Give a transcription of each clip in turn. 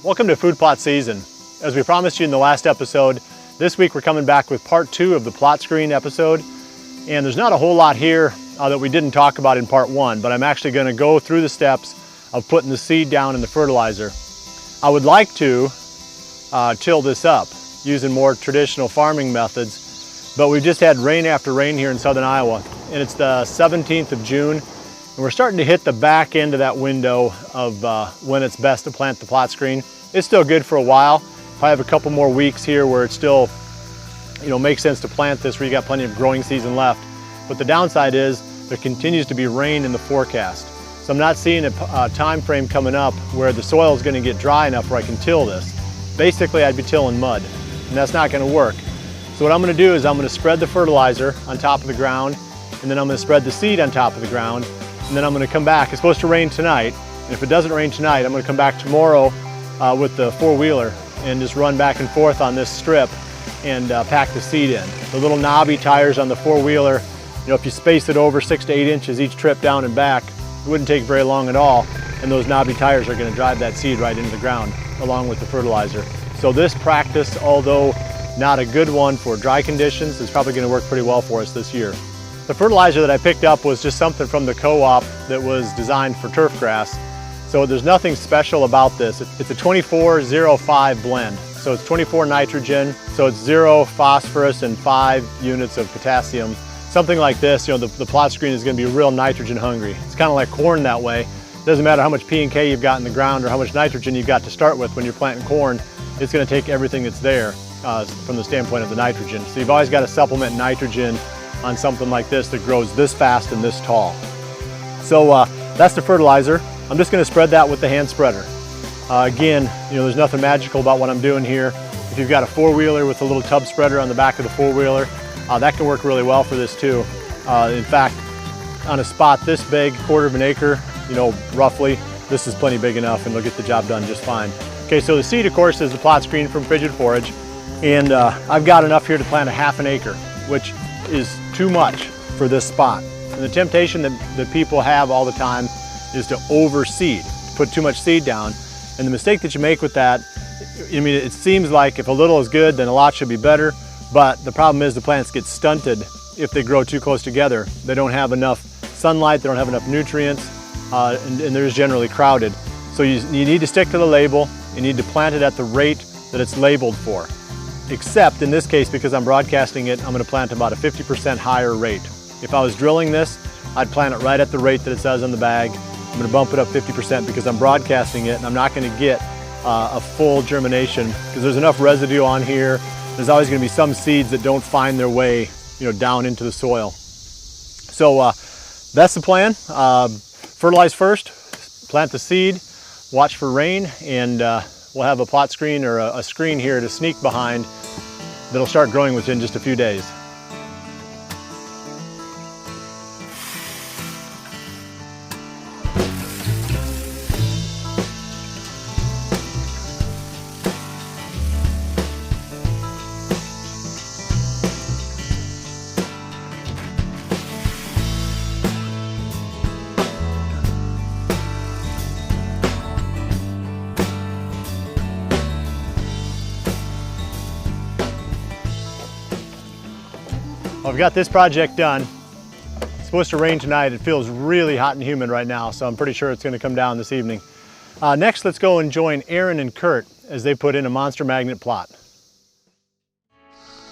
Welcome to food plot season. As we promised you in the last episode, this week we're coming back with part 2 of the plot screen episode. And there's not a whole lot here that we didn't talk about in part 1, but I'm actually going to go through the steps of putting the seed down in the fertilizer. I would like to till this up using more traditional farming methods, but we've just had rain after rain here in southern Iowa, and it's the 17th of June, and we're starting to hit the back end of that window of when it's best to plant the plot screen. It's still good for a while. Probably have a couple more weeks here where it still, makes sense to plant this, where you got plenty of growing season left. But the downside is there continues to be rain in the forecast. So I'm not seeing a time frame coming up where the soil is going to get dry enough where I can till this. Basically, I'd be tilling mud, and that's not going to work. So what I'm going to do is I'm going to spread the fertilizer on top of the ground, and then I'm going to spread the seed on top of the ground, and then I'm going to come back. It's supposed to rain tonight, and if it doesn't rain tonight, I'm going to come back tomorrow with the four-wheeler and just run back and forth on this strip and pack the seed in. The little knobby tires on the four-wheeler, if you space it over 6 to 8 inches each trip down and back, it wouldn't take very long at all, and those knobby tires are going to drive that seed right into the ground along with the fertilizer. So this practice, although not a good one for dry conditions, is probably going to work pretty well for us this year. The fertilizer that I picked up was just something from the co-op that was designed for turf grass. So there's nothing special about this. It's a 24-05 blend. So it's 24 nitrogen, so it's 0 phosphorus and 5 units of potassium. Something like this, the plot screen is going to be real nitrogen hungry. It's kind of like corn that way. It doesn't matter how much P and K you've got in the ground or how much nitrogen you've got to start with when you're planting corn. It's going to take everything that's there from the standpoint of the nitrogen. So you've always got to supplement nitrogen on something like this that grows this fast and this tall. So that's the fertilizer. I'm just going to spread that with the hand spreader. Again, there's nothing magical about what I'm doing here. If you've got a four-wheeler with a little tub spreader on the back of the four-wheeler, that can work really well for this too. In fact, on a spot this big, 1/4 of an acre, roughly, this is plenty big enough and it'll get the job done just fine. Okay, so the seed, of course, is the plot screen from Frigid Forage, and I've got enough here to plant a 1/2 acre, which is too much for this spot. And the temptation that people have all the time is to overseed, to put too much seed down. And the mistake that you make with that, it seems like if a little is good, then a lot should be better. But the problem is the plants get stunted if they grow too close together. They don't have enough sunlight, they don't have enough nutrients, and they're just generally crowded. So you need to stick to the label. You need to plant it at the rate that it's labeled for. Except in this case, because I'm broadcasting it, I'm going to plant about a 50% higher rate. If I was drilling this, I'd plant it right at the rate that it says on the bag. I'm going to bump it up 50% because I'm broadcasting it, and I'm not going to get a full germination because there's enough residue on here. There's always going to be some seeds that don't find their way, down into the soil. So that's the plan. Fertilize first, plant the seed, watch for rain, and we'll have a plot screen or a screen here to sneak behind that'll start growing within just a few days. I've got this project done. It's supposed to rain tonight. It feels really hot and humid right now, so I'm pretty sure it's going to come down this evening. Next, let's go and join Aaron and Kurt as they put in a monster magnet plot.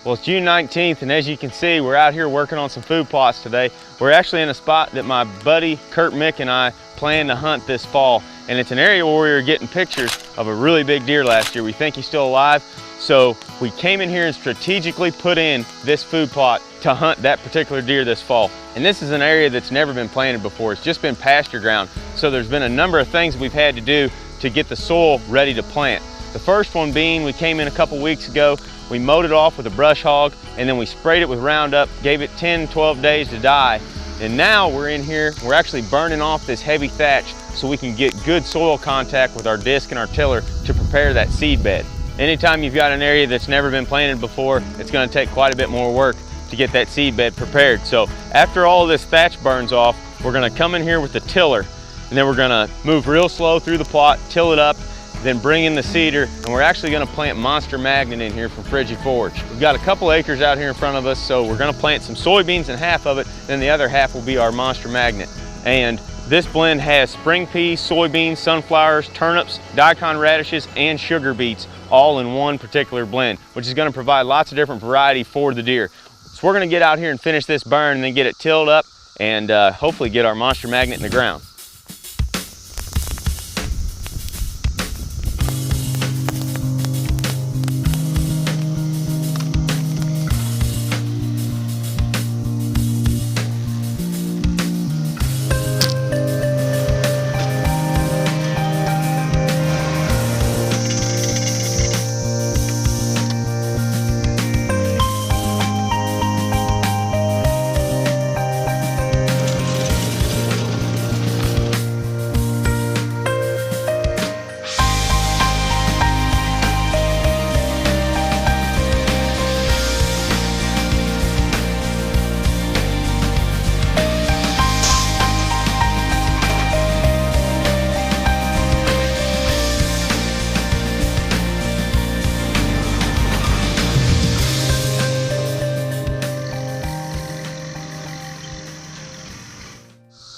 Well, it's June 19th, and as you can see, we're out here working on some food plots today. We're actually in a spot that my buddy Kurt Mick and I plan to hunt this fall, and it's an area where we were getting pictures of a really big deer last year. We think he's still alive, so we came in here and strategically put in this food plot to hunt that particular deer this fall. And this is an area that's never been planted before. It's just been pasture ground, so there's been a number of things we've had to do to get the soil ready to plant. The first one being, we came in a couple weeks ago, we mowed it off with a brush hog, and then we sprayed it with Roundup, gave it 10-12 days to die. And now we're in here, we're actually burning off this heavy thatch so we can get good soil contact with our disc and our tiller to prepare that seed bed. Anytime you've got an area that's never been planted before, it's going to take quite a bit more work to get that seed bed prepared. So after all of this thatch burns off, we're going to come in here with the tiller, and then we're going to move real slow through the plot, till it up, then bring in the seeder, and we're actually gonna plant Monster Magnet in here from Frigid Forage. We've got a couple acres out here in front of us, so we're gonna plant some soybeans in half of it, then the other half will be our Monster Magnet. And this blend has spring peas, soybeans, sunflowers, turnips, daikon radishes, and sugar beets, all in one particular blend, which is gonna provide lots of different variety for the deer. So we're gonna get out here and finish this burn and then get it tilled up and hopefully get our Monster Magnet in the ground.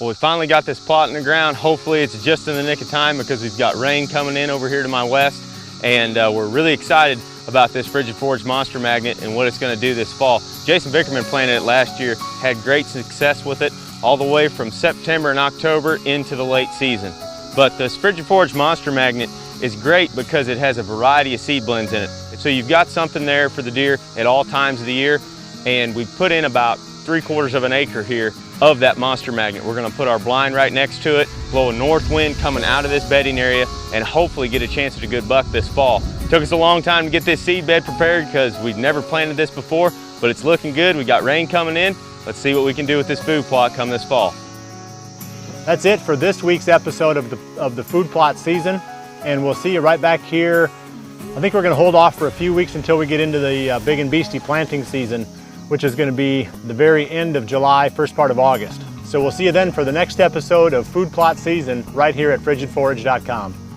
Well, we finally got this plot in the ground. Hopefully it's just in the nick of time because we've got rain coming in over here to my west, and we're really excited about this Frigid Forage Monster Magnet and what it's going to do this fall. Jason Vickerman planted it last year, had great success with it all the way from September and October into the late season. But this Frigid Forage Monster Magnet is great because it has a variety of seed blends in it. So you've got something there for the deer at all times of the year, and we put in about 3/4 of an acre here of that Monster Magnet. We're gonna put our blind right next to it, blow a north wind coming out of this bedding area, and hopefully get a chance at a good buck this fall. Took us a long time to get this seed bed prepared because we've never planted this before, but it's looking good. We got rain coming in. Let's see what we can do with this food plot come this fall. That's it for this week's episode of the food plot season, and we'll see you right back here. I think we're gonna hold off for a few weeks until we get into the big and beastie planting season, which is going to be the very end of July, first part of August. So we'll see you then for the next episode of Food Plot Season right here at frigidforage.com.